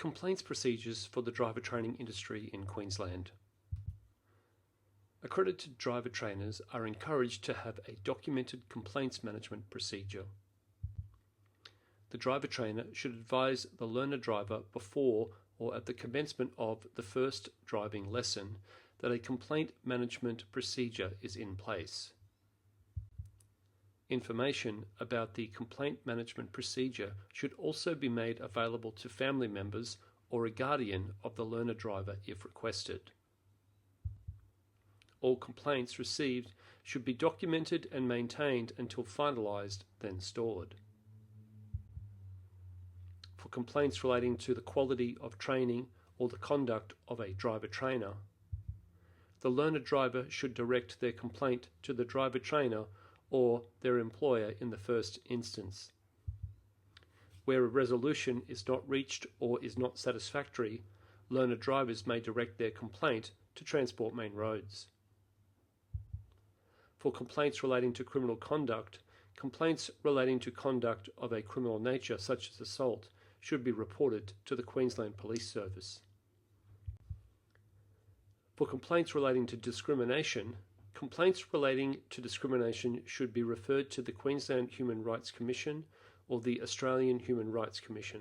Complaints procedures for the driver training industry in Queensland. Accredited driver trainers are encouraged to have a documented complaints management procedure. The driver trainer should advise the learner driver before or at the commencement of the first driving lesson that a complaint management procedure is in place. Information about the complaint management procedure should also be made available to family members or a guardian of the learner driver if requested. All complaints received should be documented and maintained until finalised, then stored. For complaints relating to the quality of training or the conduct of a driver trainer, the learner driver should direct their complaint to the driver trainer or their employer in the first instance. Where a resolution is not reached or is not satisfactory, learner drivers may direct their complaint to Transport Main Roads. For complaints relating to criminal conduct, complaints relating to conduct of a criminal nature such as assault should be reported to the Queensland Police Service. For complaints relating to discrimination, complaints relating to discrimination should be referred to the Queensland Human Rights Commission or the Australian Human Rights Commission.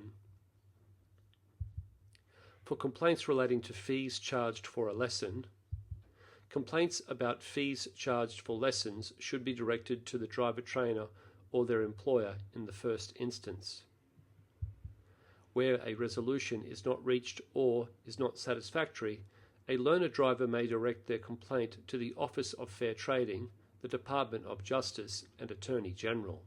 For complaints relating to fees charged for a lesson, complaints about fees charged for lessons should be directed to the driver trainer or their employer in the first instance. Where a resolution is not reached or is not satisfactory, a learner driver may direct their complaint to the Office of Fair Trading, the Department of Justice and Attorney General.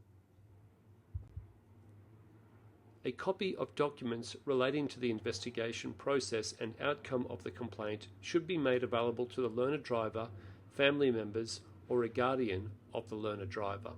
A copy of documents relating to the investigation process and outcome of the complaint should be made available to the learner driver, family members, or a guardian of the learner driver.